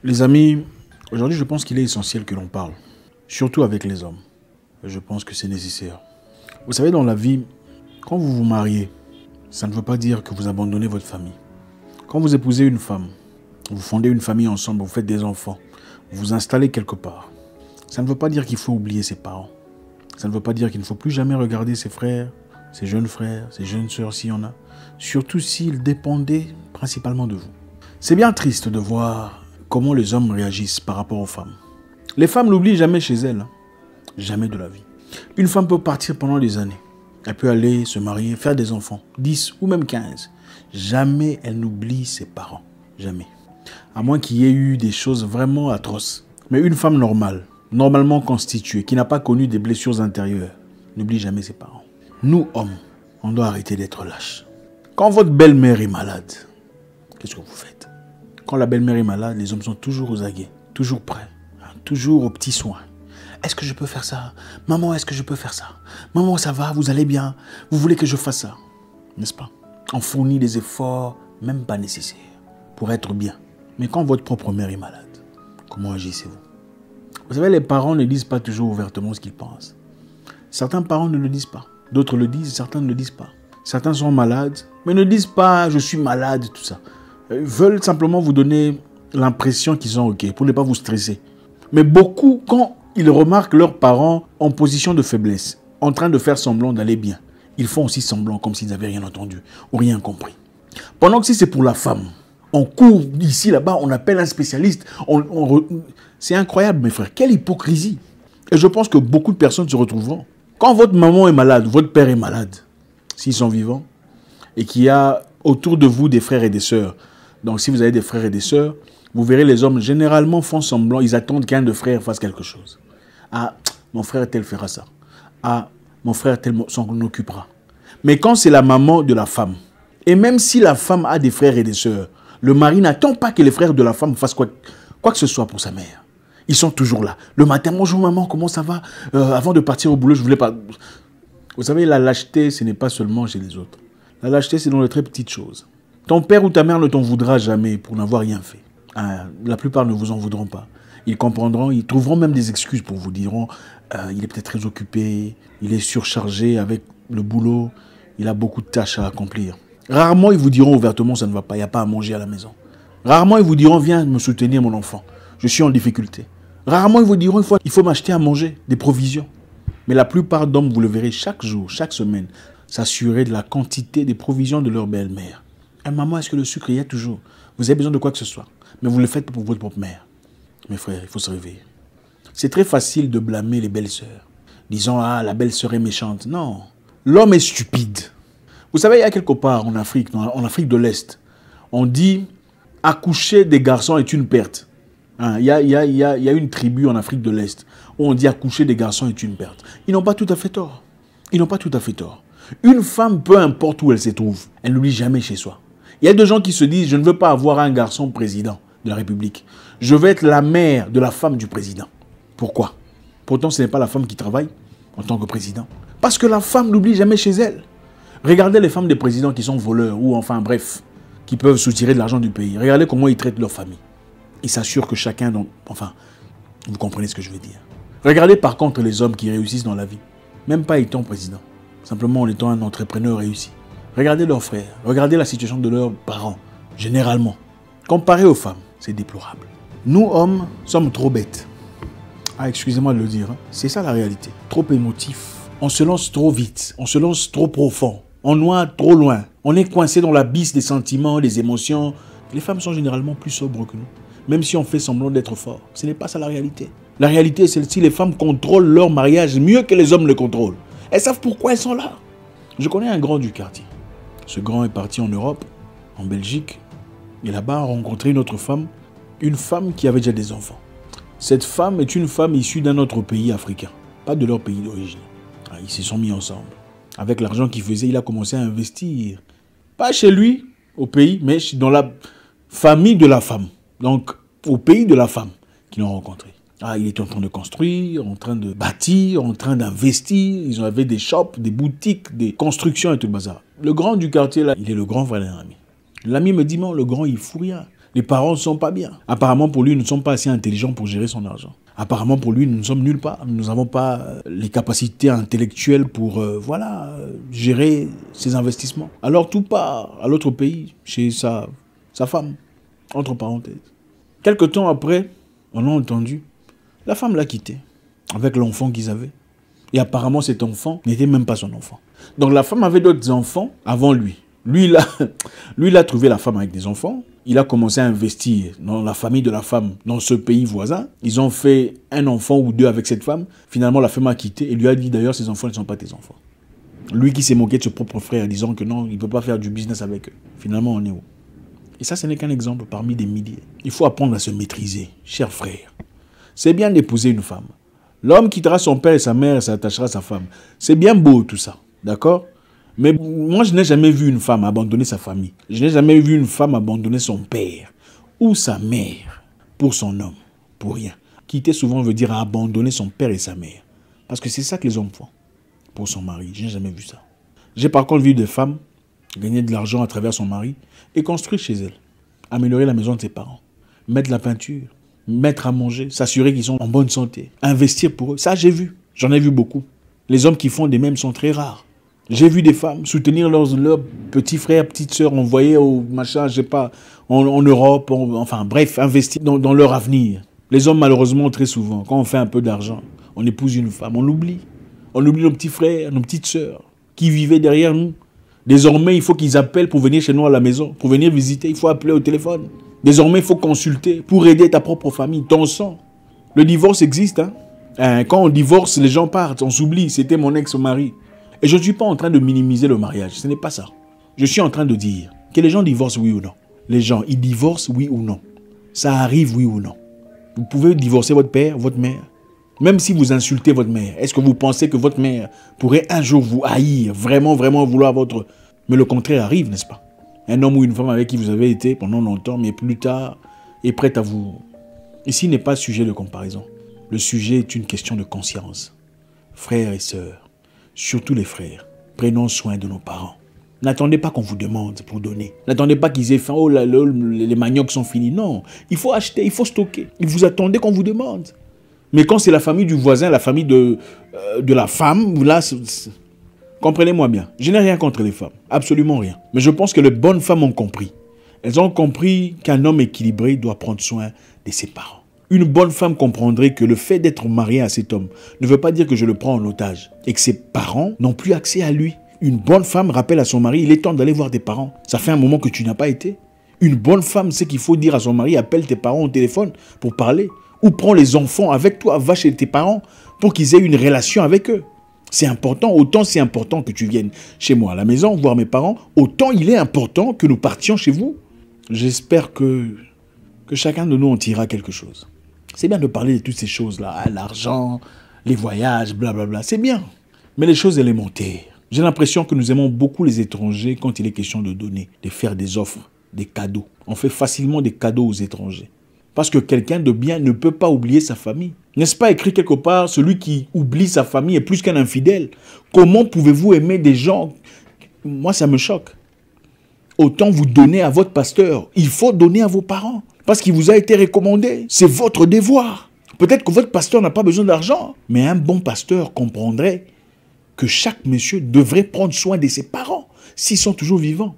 Les amis, aujourd'hui je pense qu'il est essentiel que l'on parle, surtout avec les hommes. Je pense que c'est nécessaire. Vous savez, dans la vie, quand vous vous mariez, ça ne veut pas dire que vous abandonnez votre famille. Quand vous épousez une femme, vous fondez une famille ensemble, vous faites des enfants, vous vous installez quelque part. Ça ne veut pas dire qu'il faut oublier ses parents. Ça ne veut pas dire qu'il ne faut plus jamais regarder ses frères, ses jeunes sœurs s'il y en a. Surtout s'ils dépendaient principalement de vous. C'est bien triste de voir comment les hommes réagissent par rapport aux femmes. Les femmes n'oublient jamais chez elles. Jamais de la vie. Une femme peut partir pendant des années. Elle peut aller se marier, faire des enfants, 10 ou même 15. Jamais elle n'oublie ses parents. Jamais. À moins qu'il y ait eu des choses vraiment atroces. Mais une femme normale, normalement constituée, qui n'a pas connu des blessures intérieures, n'oublie jamais ses parents. Nous, hommes, on doit arrêter d'être lâches. Quand votre belle-mère est malade, qu'est-ce que vous faites? Quand la belle-mère est malade, les hommes sont toujours aux aguets, toujours prêts, toujours aux petits soins. Est-ce que je peux faire ça? Maman, est-ce que je peux faire ça? Maman, ça va? Vous allez bien? Vous voulez que je fasse ça? N'est-ce pas? On fournit des efforts, même pas nécessaires, pour être bien. Mais quand votre propre mère est malade, comment agissez-vous? Vous savez, les parents ne disent pas toujours ouvertement ce qu'ils pensent. Certains parents ne le disent pas. D'autres le disent, certains ne le disent pas. Certains sont malades, mais ne disent pas « je suis malade », tout ça. Ils veulent simplement vous donner l'impression qu'ils sont OK, pour ne pas vous stresser. Mais beaucoup, quand ils remarquent leurs parents en position de faiblesse, en train de faire semblant d'aller bien, ils font aussi semblant comme s'ils n'avaient rien entendu ou rien compris. Pendant que si c'est pour la femme, on court ici, là-bas, on appelle un spécialiste. C'est incroyable, mes frères. Quelle hypocrisie. Et je pense que beaucoup de personnes se retrouveront. Quand votre maman est malade, votre père est malade, s'ils sont vivants, et qu'il y a autour de vous des frères et des sœurs. Donc si vous avez des frères et des sœurs, vous verrez les hommes généralement font semblant, ils attendent qu'un de frères fasse quelque chose. Ah, mon frère tel fera ça. Ah, mon frère tel s'en occupera. Mais quand c'est la maman de la femme, et même si la femme a des frères et des sœurs, le mari n'attend pas que les frères de la femme fassent quoi que ce soit pour sa mère. Ils sont toujours là. Le matin, bonjour maman, comment ça va? Avant de partir au boulot, je voulais pas... Vous savez, la lâcheté, ce n'est pas seulement chez les autres. La lâcheté, c'est dans les très petites choses. Ton père ou ta mère ne t'en voudra jamais pour n'avoir rien fait. La plupart ne vous en voudront pas. Ils comprendront, ils trouveront même des excuses pour vous. Diront, il est peut-être très occupé, il est surchargé avec le boulot, il a beaucoup de tâches à accomplir. Rarement, ils vous diront ouvertement, ça ne va pas, il n'y a pas à manger à la maison. Rarement, ils vous diront, viens me soutenir mon enfant, je suis en difficulté. Rarement, ils vous diront, il faut m'acheter à manger, des provisions. Mais la plupart d'hommes, vous le verrez chaque jour, chaque semaine, s'assurer de la quantité des provisions de leur belle-mère. Maman, est-ce que le sucre y est toujours? Vous avez besoin de quoi que ce soit. Mais vous le faites pour votre propre mère. Mes frères, il faut se réveiller. C'est très facile de blâmer les belles-sœurs. Disant, ah, la belle-sœur est méchante. Non, l'homme est stupide. Vous savez, il y a quelque part en Afrique de l'Est, on dit, accoucher des garçons est une perte. Il y a une tribu en Afrique de l'Est où on dit accoucher des garçons est une perte. Ils n'ont pas tout à fait tort. Ils n'ont pas tout à fait tort. Une femme, peu importe où elle se trouve, elle n'oublie jamais chez soi. Il y a des gens qui se disent, je ne veux pas avoir un garçon président de la République. Je veux être la mère de la femme du président. Pourquoi? Pourtant, ce n'est pas la femme qui travaille en tant que président. Parce que la femme n'oublie jamais chez elle. Regardez les femmes des présidents qui sont voleurs ou enfin bref, qui peuvent soutirer de l'argent du pays. Regardez comment ils traitent leur famille. Ils s'assurent que chacun... Enfin, vous comprenez ce que je veux dire. Regardez par contre les hommes qui réussissent dans la vie. Même pas étant président. Simplement en étant un entrepreneur réussi. Regardez leurs frères. Regardez la situation de leurs parents. Généralement. Comparé aux femmes, c'est déplorable. Nous, hommes, sommes trop bêtes. Ah, excusez-moi de le dire. C'est ça la réalité. Trop émotifs. On se lance trop vite. On se lance trop profond. On noie trop loin. On est coincé dans l'abysse des sentiments, des émotions. Les femmes sont généralement plus sobres que nous. Même si on fait semblant d'être fort. Ce n'est pas ça la réalité. La réalité est celle-ci. Les femmes contrôlent leur mariage mieux que les hommes le contrôlent. Elles savent pourquoi elles sont là. Je connais un grand du quartier. Ce grand est parti en Europe, en Belgique. Et là-bas, a rencontré une autre femme. Une femme qui avait déjà des enfants. Cette femme est une femme issue d'un autre pays africain. Pas de leur pays d'origine. Ils se sont mis ensemble. Avec l'argent qu'il faisait, il a commencé à investir. Pas chez lui, au pays, mais dans la famille de la femme. Donc, au pays de la femme qu'ils l'ont rencontré. Il était en train de construire, en train de bâtir, en train d'investir. Ils avaient des shops, des boutiques, des constructions et tout le bazar. Le grand du quartier, là, il est le grand frère d'un ami. L'ami me dit, non, le grand, il fout rien. Les parents ne sont pas bien. Apparemment, pour lui, nous ne sommes pas assez intelligents pour gérer son argent. Apparemment, pour lui, nous ne sommes nulle part. Nous n'avons pas les capacités intellectuelles pour gérer ses investissements. Alors, tout part à l'autre pays, chez sa femme, entre parenthèses. Quelque temps après, on a entendu, la femme l'a quitté avec l'enfant qu'ils avaient. Et apparemment, cet enfant n'était même pas son enfant. Donc, la femme avait d'autres enfants avant lui. Lui, il a trouvé la femme avec des enfants. Il a commencé à investir dans la famille de la femme, dans ce pays voisin. Ils ont fait un enfant ou deux avec cette femme. Finalement, la femme a quitté et lui a dit d'ailleurs, ces enfants ne sont pas tes enfants. Lui qui s'est moqué de ses propres frères, disant que non, il ne peut pas faire du business avec eux. Finalement, on est où? Et ça, ce n'est qu'un exemple parmi des milliers. Il faut apprendre à se maîtriser, chers frères. C'est bien d'épouser une femme. L'homme quittera son père et sa mère et s'attachera à sa femme. C'est bien beau tout ça, d'accord? Mais moi, je n'ai jamais vu une femme abandonner sa famille. Je n'ai jamais vu une femme abandonner son père ou sa mère pour son homme, pour rien. Quitter souvent veut dire abandonner son père et sa mère. Parce que c'est ça que les hommes font pour son mari. Je n'ai jamais vu ça. J'ai par contre vu des femmes gagner de l'argent à travers son mari et construire chez elle. Améliorer la maison de ses parents. Mettre la peinture. Mettre à manger. S'assurer qu'ils sont en bonne santé. Investir pour eux. Ça, j'ai vu. J'en ai vu beaucoup. Les hommes qui font des mêmes sont très rares. J'ai vu des femmes soutenir leurs petits frères, petites sœurs, envoyer au machin, je sais pas, en Europe, enfin bref, investir dans leur avenir. Les hommes, malheureusement, très souvent, quand on fait un peu d'argent, on épouse une femme, on l'oublie. On oublie nos petits frères, nos petites sœurs, qui vivaient derrière nous. Désormais, il faut qu'ils appellent pour venir chez nous à la maison, pour venir visiter, il faut appeler au téléphone. Désormais, il faut consulter pour aider ta propre famille, ton sang. Le divorce existe, hein. Quand on divorce, les gens partent, on s'oublie, c'était mon ex-mari. Et je ne suis pas en train de minimiser le mariage, ce n'est pas ça. Je suis en train de dire que les gens divorcent oui ou non. Les gens, ils divorcent oui ou non. Ça arrive oui ou non. Vous pouvez divorcer votre père, votre mère. Même si vous insultez votre mère, est-ce que vous pensez que votre mère pourrait un jour vous haïr, vraiment, vraiment vouloir votre... Mais le contraire arrive, n'est-ce pas? Un homme ou une femme avec qui vous avez été pendant longtemps, mais plus tard, est prêt à vous... Ici n'est pas sujet de comparaison. Le sujet est une question de conscience. Frères et sœurs, surtout les frères, prenons soin de nos parents. N'attendez pas qu'on vous demande pour donner. N'attendez pas qu'ils aient faim. Oh là là, les maniocs sont finis. Non, il faut acheter, il faut stocker. Et vous attendez qu'on vous demande. Mais quand c'est la famille du voisin, la famille de la femme, là, comprenez-moi bien. Je n'ai rien contre les femmes. Absolument rien. Mais je pense que les bonnes femmes ont compris. Elles ont compris qu'un homme équilibré doit prendre soin de ses parents. Une bonne femme comprendrait que le fait d'être mariée à cet homme ne veut pas dire que je le prends en otage et que ses parents n'ont plus accès à lui. Une bonne femme rappelle à son mari, il est temps d'aller voir tes parents. Ça fait un moment que tu n'as pas été. Une bonne femme sait qu'il faut dire à son mari, appelle tes parents au téléphone pour parler. Ou prends les enfants avec toi, va chez tes parents pour qu'ils aient une relation avec eux. C'est important, autant c'est important que tu viennes chez moi à la maison voir mes parents, autant il est important que nous partions chez vous. J'espère que chacun de nous en tirera quelque chose. C'est bien de parler de toutes ces choses-là, l'argent, les voyages, blablabla, c'est bien. Mais les choses élémentaires, j'ai l'impression que nous aimons beaucoup les étrangers quand il est question de donner, de faire des offres, des cadeaux. On fait facilement des cadeaux aux étrangers. Parce que quelqu'un de bien ne peut pas oublier sa famille. N'est-ce pas écrit quelque part, celui qui oublie sa famille est plus qu'un infidèle. Comment pouvez-vous aimer des gens? Moi, ça me choque. Autant vous donner à votre pasteur. Il faut donner à vos parents. Parce qu'il vous a été recommandé. C'est votre devoir. Peut-être que votre pasteur n'a pas besoin d'argent. Mais un bon pasteur comprendrait que chaque monsieur devrait prendre soin de ses parents s'ils sont toujours vivants.